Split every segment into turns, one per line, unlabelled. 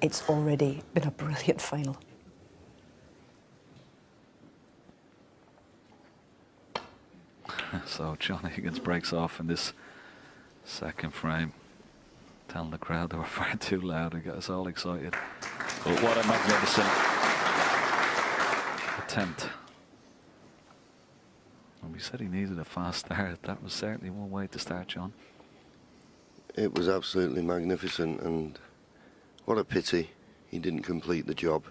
it's already been a brilliant final.
So John Higgins breaks off in this second frame, telling the crowd they were far too loud and got us all excited. But what a magnificent attempt. And we said he needed a fast start. That was certainly one way to start, John.
It was absolutely magnificent, and what a pity he didn't complete the job.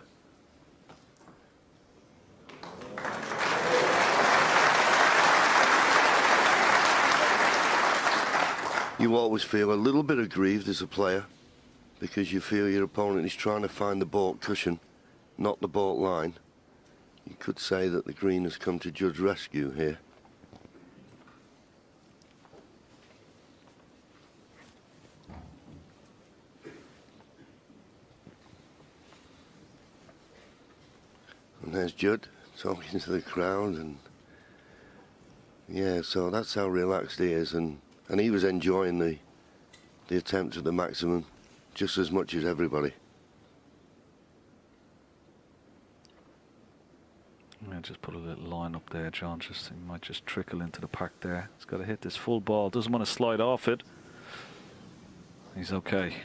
You always feel a little bit aggrieved as a player because you feel your opponent is trying to find the baulk cushion, not the baulk line. You could say that the green has come to Judd's rescue here. And there's Judd talking to the crowd, and yeah, so that's how relaxed he is, and he was enjoying the attempt at the maximum just as much as everybody.
Yeah, just put a little line up there, John. Just he might just trickle into the pack there. He's got to hit this full ball. Doesn't want to slide off it. He's okay.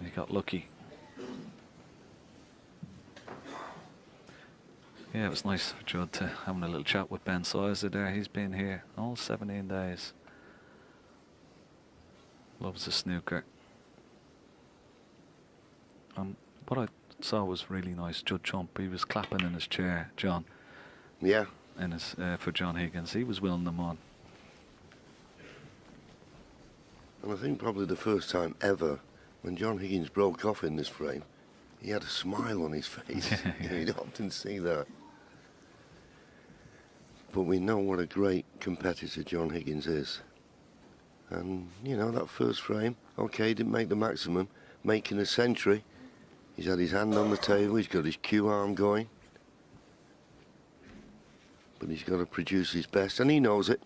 He got lucky. Yeah, it was nice for Judd to having a little chat with Ben Sizer there. He's been here all 17 days. Loves the snooker. What I saw was really nice. Judd Trump, he was clapping in his chair, John.
Yeah.
In his, for John Higgins. He was willing them on.
And I think probably the first time ever when John Higgins broke off in this frame, he had a smile on his face. You don't often see that. But we know what a great competitor John Higgins is. And, you know, that first frame, okay, he didn't make the maximum, making a century. He's had his hand on the table, he's got his cue arm going. But he's got to produce his best, and he knows it.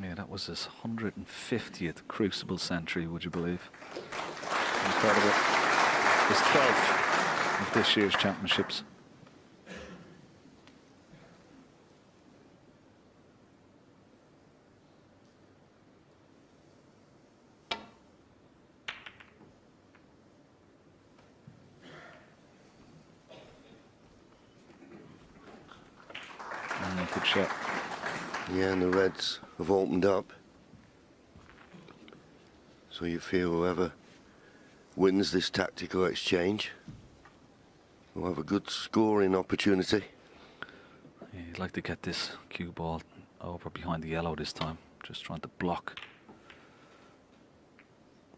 Yeah, that was his 150th Crucible century, would you believe? Incredible. His 12th of this year's championships. And good shot.
Yeah, and the Reds have opened up. So you feel whoever wins this tactical exchange will have a good scoring opportunity.
Yeah, you'd like to get this cue ball over behind the yellow this time. Just trying to block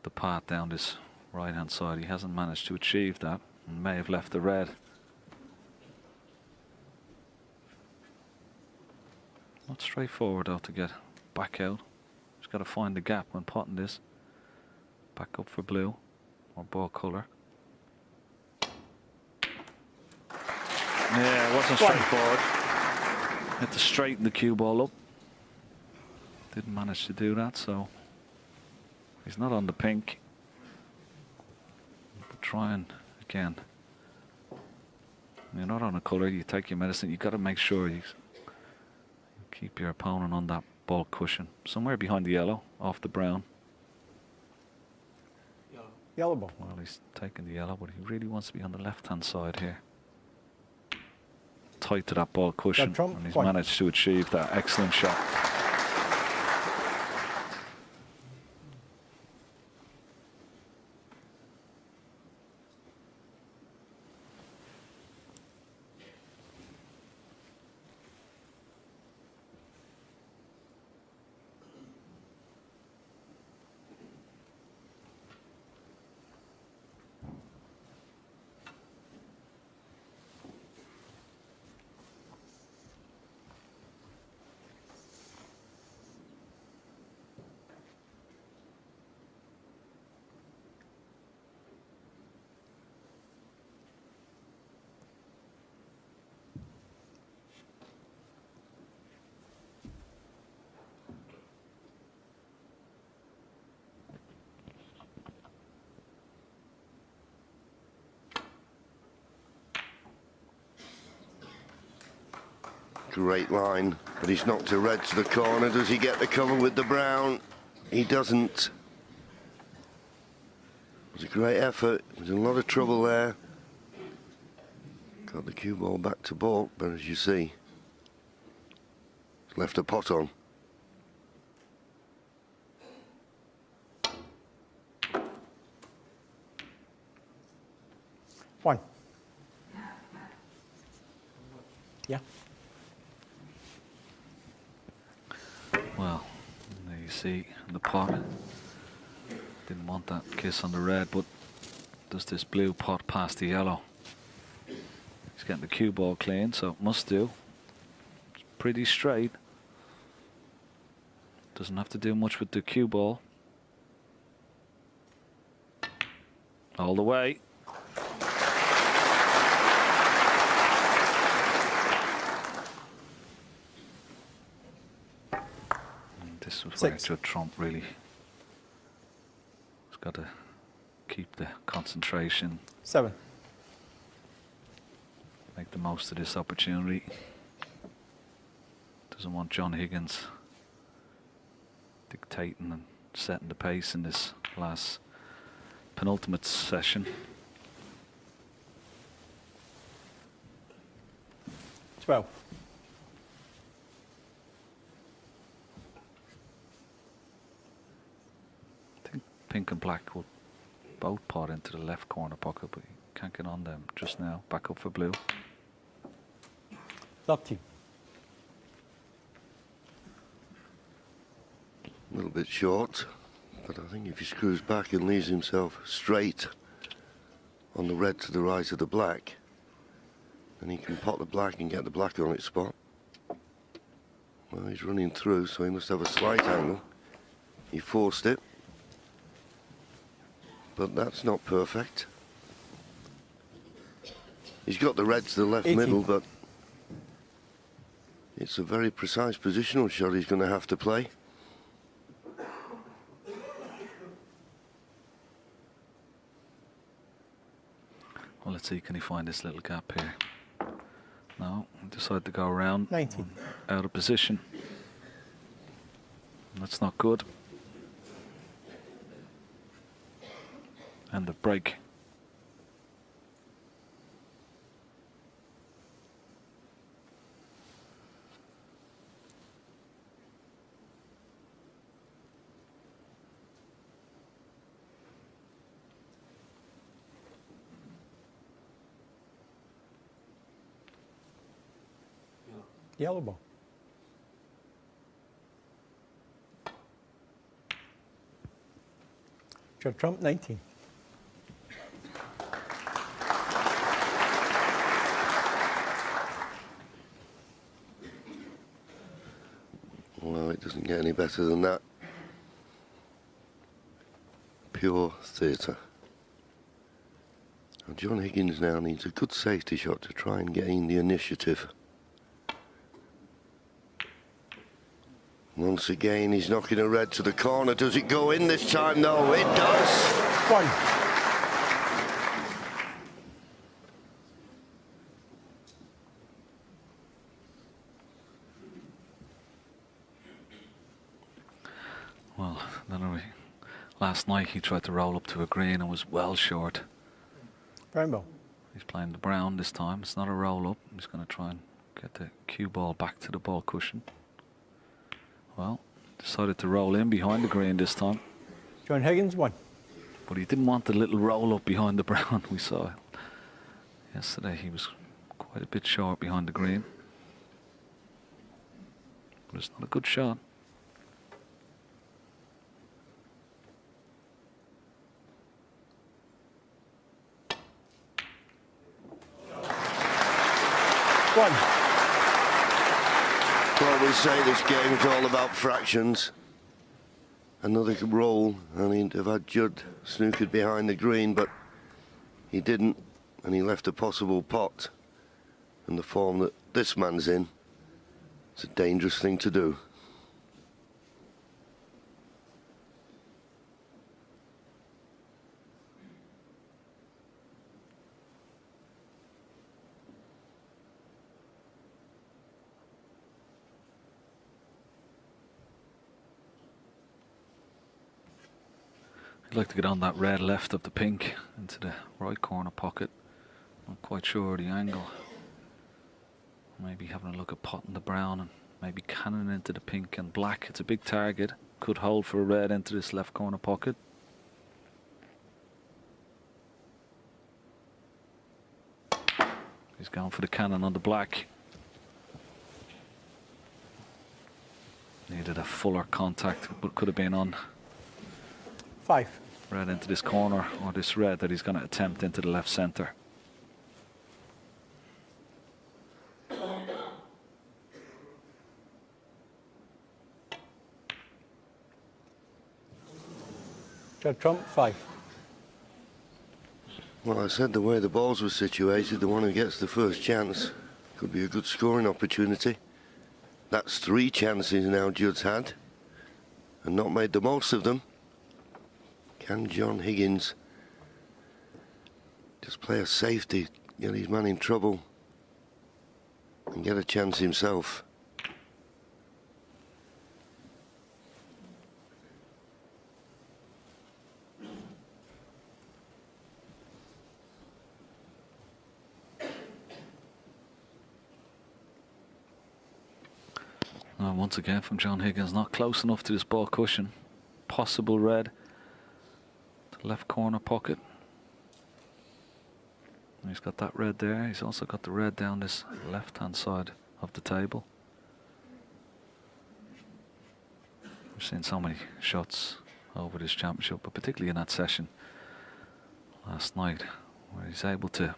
the path down this right hand side. He hasn't managed to achieve that and may have left the red. Not straightforward though to get back out. Just got to find the gap when potting this. Back up for blue or ball colour. Yeah, it wasn't straightforward. Had to straighten the cue ball up. Didn't manage to do that, so he's not on the pink. But trying again. You're not on a colour, you take your medicine. You've got to make sure you keep your opponent on that ball cushion. Somewhere behind the yellow, off the brown.
Yellow ball.
Well, he's taking the yellow, but he really wants to be on the left-hand side here. Tight to that ball cushion, and he's managed to achieve that. Excellent shot.
Great line, but he's knocked a red to the corner. Does he get the cover with the brown? He doesn't. It was a great effort. There's a lot of trouble there. Got the cue ball back to baulk, but as you see, left a pot on.
One. Yeah.
Well, there you see the pot. Didn't want that kiss on the red, but does this blue pot past the yellow? He's getting the cue ball clean, so it must do. It's pretty straight. Doesn't have to do much with the cue ball. All the way. And this was where Judd Trump really has got to keep the concentration.
7.
Make the most of this opportunity. Doesn't want John Higgins dictating and setting the pace in this last penultimate session.
12.
I think pink and black will both pot into the left corner pocket, but you can't get on them just now. Back up for blue.
13.
A little bit short, but I think if he screws back and leaves himself straight on the red to the right of the black, then he can pot the black and get the black on its spot. Well, he's running through, so he must have a slight angle. He forced it, but that's not perfect. He's got the red to the left
18.
middle, but it's a very precise positional shot he's going to have to play.
Well, let's see, can he find this little gap here? No, decide to go around.
19.
Out of position. That's not good. And the break.
Yellow ball. Judd Trump, 19.
Well, it doesn't get any better than that. Pure theatre. Now, John Higgins now needs a good safety shot to try and gain the initiative. Once again, he's knocking a red to the corner. Does it go in this time? No, it does.
1.
Well, last night he tried to roll up to a green and was well short.
Brown ball.
He's playing the brown this time. It's not a roll up. He's going to try and get the cue ball back to the ball cushion. Well, decided to roll in behind the green this time.
John Higgins, 1.
But he didn't want the little roll up behind the brown we saw. Yesterday he was quite a bit short behind the green. But it's not a good shot.
Well, we say this game is all about fractions. Another roll, and he'd have had Judd snookered behind the green, but he didn't, and he left a possible pot. And the form that this man's in, it's a dangerous thing to do.
like to get on that red left of the pink into the right corner pocket. Not quite sure of the angle. Maybe having a look at potting the brown and maybe cannon into the pink and black. It's a big target. Could hold for a red into this left corner pocket. He's going for the cannon on the black. Needed a fuller contact, but could have been on
5.
red into this corner, or this red that he's going to attempt into the left centre.
Judd Trump, 5.
Well, I said the way the balls were situated, the one who gets the first chance could be a good scoring opportunity. That's 3 chances now Judd's had and not made the most of them. Can John Higgins just play a safety, get his man in trouble and get a chance himself?
Once again from John Higgins, not close enough to this ball cushion. Possible red to the left corner pocket. And he's got that red there. He's also got the red down this left hand side of the table. We've seen so many shots over this championship, but particularly in that session last night, where he's able to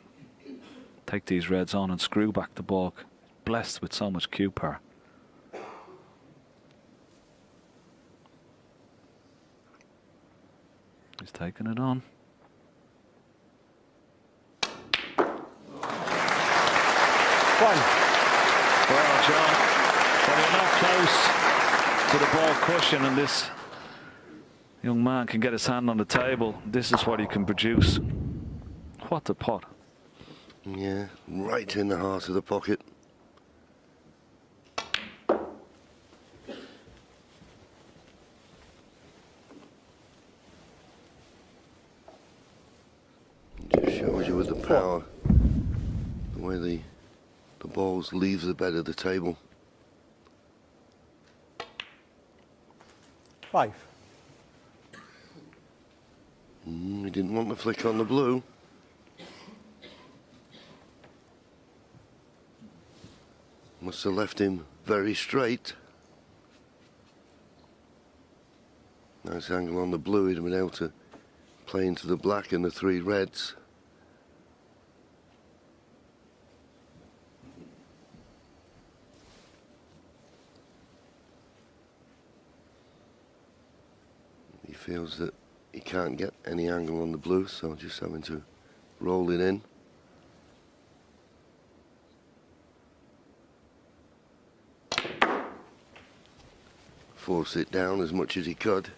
take these reds on and screw back the ball, blessed with so much cue power. He's taking it on.
One.
Well, John, when you're not close to the ball cushion and this young man can get his hand on the table, this is what he can produce. What a pot.
Yeah, right in the heart of the pocket. Just shows you with the power, the way the balls leave the bed of the table.
5.
He didn't want the flick on the blue. Must have left him very straight. Nice angle on the blue. He'd have been able to play into the black and the 3 reds. He feels that he can't get any angle on the blue, so just having to roll it in. Force it down as much as he could.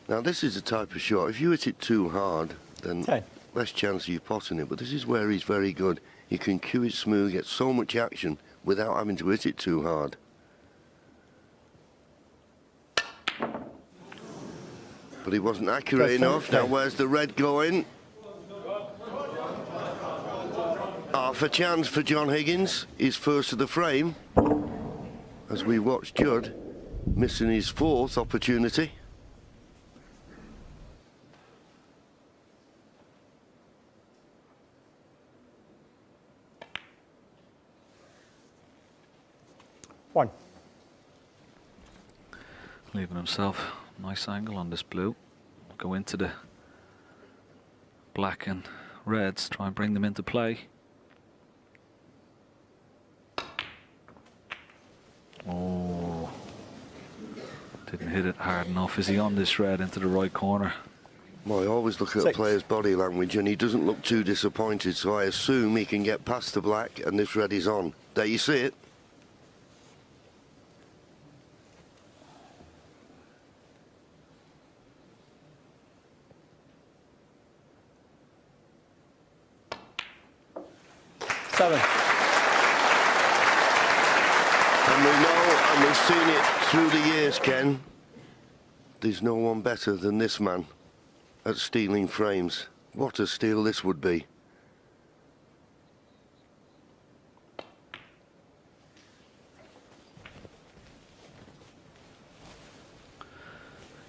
Now this is the type of shot, if you hit it too hard, then
10.
less chance of you potting it, but this is where he's very good. You can cue it smooth, get so much action without having to hit it too hard. But he wasn't accurate enough. Now where's the red going? Half a chance for John Higgins, his first of the frame. As we watch Judd missing his 4th opportunity.
One.
Leaving himself a nice angle on this blue. Go into the black and reds, try and bring them into play. Oh, didn't hit it hard enough. Is he on this red into the right corner?
Well, I always look at a
6.
player's body language and he doesn't look too disappointed, so I assume he can get past the black and this red is on. There you see it.
Seven.
And we know, and we've seen it through the years, Ken, there's no one better than this man at stealing frames. What a steal this would be.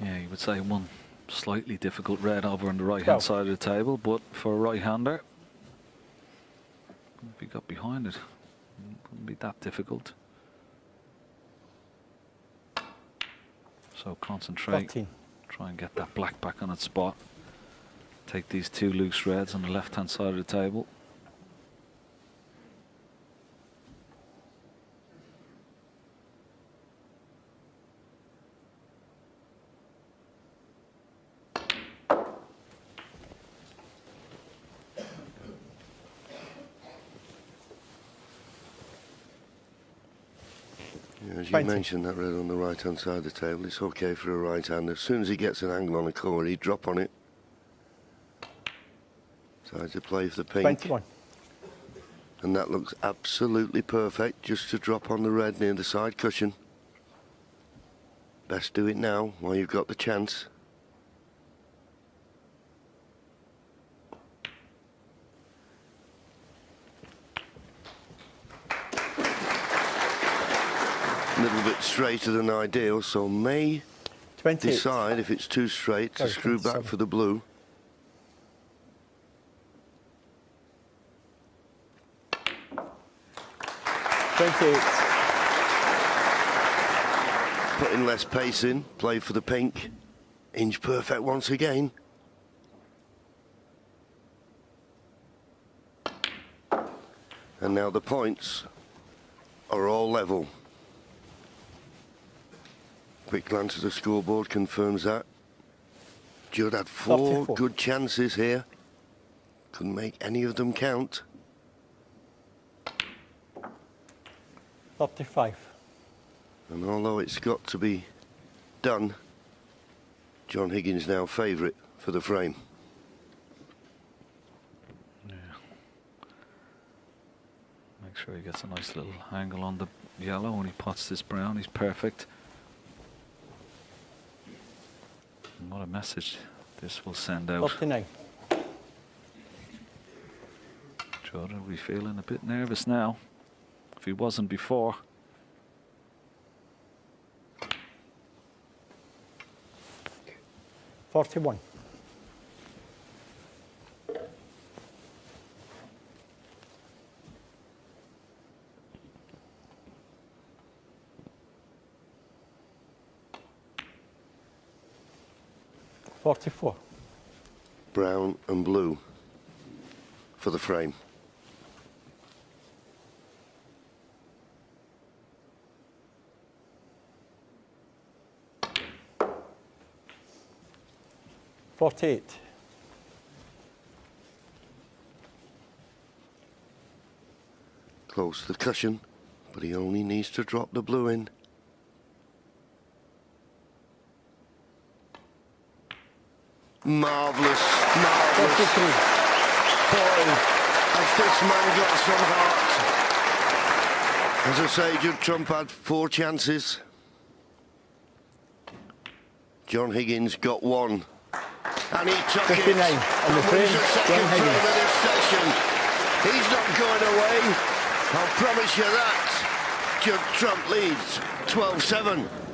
Yeah, you would say one slightly difficult red over on the right-hand side of the table, but for a right-hander, if he got behind it, it wouldn't be that difficult. So concentrate,
13.
try and get that black back on its spot. Take these two loose reds on the left-hand side of the table.
As you
20.
mentioned, that red on the right-hand side of the table, it's okay for a right-hander. As soon as he gets an angle on the core, he'd drop on it. Tries to play for the pink.
21.
And that looks absolutely perfect, just to drop on the red near the side cushion. Best do it now, while you've got the chance. A little bit straighter than ideal, so may
28.
decide if it's too straight to
Sorry,
screw back
27.
for the blue. Putting less pace in, play for the pink. Inch perfect once again. And now the points are all level. Quick glance at the scoreboard confirms that. Judd had 4
34.
good chances here. Couldn't make any of them count.
35.
And although it's got to be done, John Higgins now favourite for the frame.
Yeah. Make sure he gets a nice little angle on the yellow when he pots this brown. He's perfect. And what a message this will send out.
39.
Judd will be feeling a bit nervous now, if he wasn't before.
41. 44.
Brown and blue for the frame.
$48.
Close to the cushion, but he only needs to drop the blue in. Marvellous, marvellous.
53.
Boy, has this man got some heart. As I say, Judd Trump had 4 chances. John Higgins got 1. And he took
59.
it.
On the
And
frame,
wins the second
John
frame
Higgins.
of this session. He's not going away. I'll promise you that. Judd Trump leads 12-7.